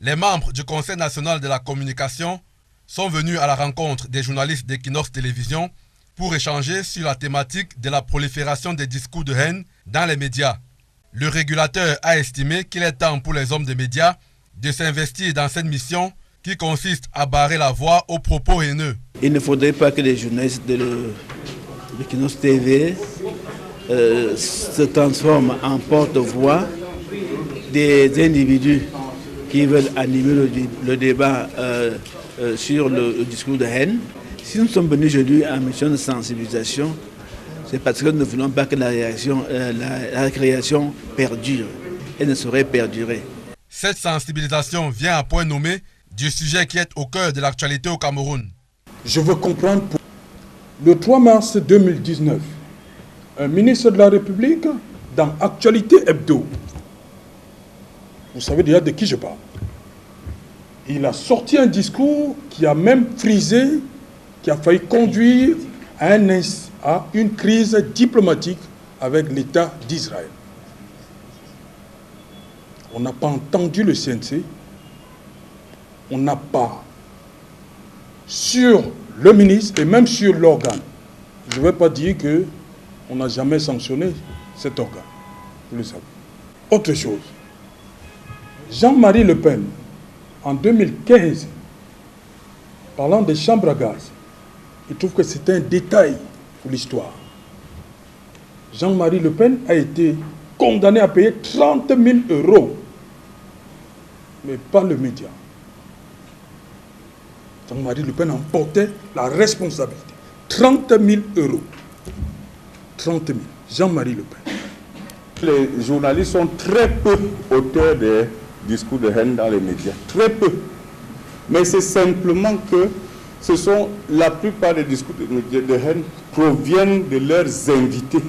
Les membres du Conseil national de la communication sont venus à la rencontre des journalistes d'Equinox Télévision pour échanger sur la thématique de la prolifération des discours de haine dans les médias. Le régulateur a estimé qu'il est temps pour les hommes des médias de s'investir dans cette mission qui consiste à barrer la voie aux propos haineux. Il ne faudrait pas que les journalistes de l'Equinox TV se transforment en porte-voix des individus qui veulent animer le débat sur le discours de haine. Si nous sommes venus aujourd'hui en mission de sensibilisation, c'est parce que nous ne voulons pas que la récréation perdure. Elle ne saurait perdurer. Cette sensibilisation vient à point nommé du sujet qui est au cœur de l'actualité au Cameroun. Je veux comprendre. Le 3 mars 2019, un ministre de la République, dans Actualité Hebdo, vous savez déjà de qui je parle, il a sorti un discours qui a même frisé, qui a failli conduire à une crise diplomatique avec l'État d'Israël. On n'a pas entendu le CNC, on n'a pas, sur le ministre et même sur l'organe, je ne vais pas dire qu'on n'a jamais sanctionné cet organe, vous le savez. Autre chose, Jean-Marie Le Pen, en 2015, parlant des chambres à gaz, il trouve que c'est un détail pour l'histoire. Jean-Marie Le Pen a été condamné à payer 30 000 €, mais pas le média. Jean-Marie Le Pen en portait la responsabilité. 30 000 €. 30 000. Jean-Marie Le Pen. Les journalistes sont très peu auteurs des discours de haine dans les médias. Très peu. Mais c'est simplement que la plupart des discours de haine proviennent de leurs invités.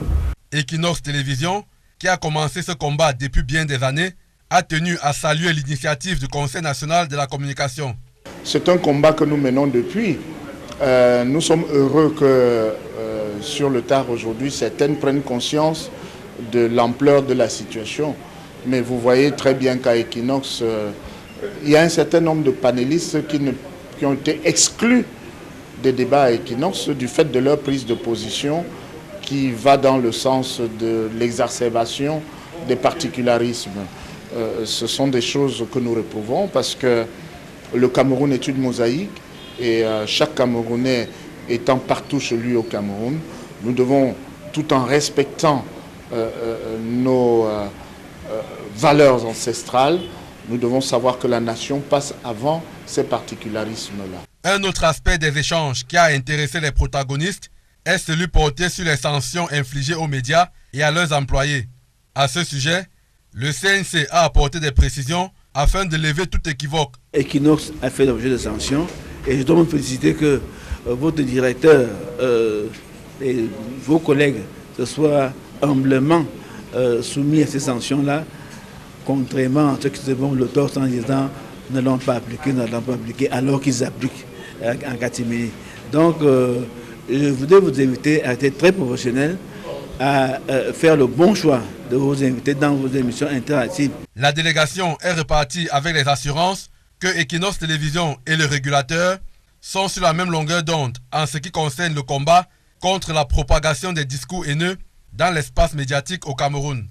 Equinox Télévision, qui a commencé ce combat depuis bien des années, a tenu à saluer l'initiative du Conseil national de la communication. C'est un combat que nous menons depuis. Nous sommes heureux que sur le tard aujourd'hui, certaines prennent conscience de l'ampleur de la situation. Mais vous voyez très bien qu'à Equinox, il y a un certain nombre de panélistes qui ont été exclus des débats à Equinox du fait de leur prise de position qui va dans le sens de l'exacerbation des particularismes. Ce sont des choses que nous réprouvons parce que le Cameroun est une mosaïque et chaque Camerounais étant partout chez lui au Cameroun, nous devons, tout en respectant nos valeurs ancestrales, nous devons savoir que la nation passe avant ces particularismes-là. Un autre aspect des échanges qui a intéressé les protagonistes est celui porté sur les sanctions infligées aux médias et à leurs employés. À ce sujet, le CNC a apporté des précisions afin de lever tout équivoque. Equinox a fait l'objet de sanctions et je dois me féliciter que votre directeur et vos collègues se soient humblement soumis à ces sanctions-là, contrairement à ceux qui se vont le torse en disant ne l'ont pas appliqué, alors qu'ils appliquent en catimini. Donc, je voudrais vous inviter à être très professionnels, à faire le bon choix de vos invités dans vos émissions interactives. La délégation est repartie avec les assurances que Equinox Télévision et le régulateur sont sur la même longueur d'onde en ce qui concerne le combat contre la propagation des discours haineux dans l'espace médiatique au Cameroun.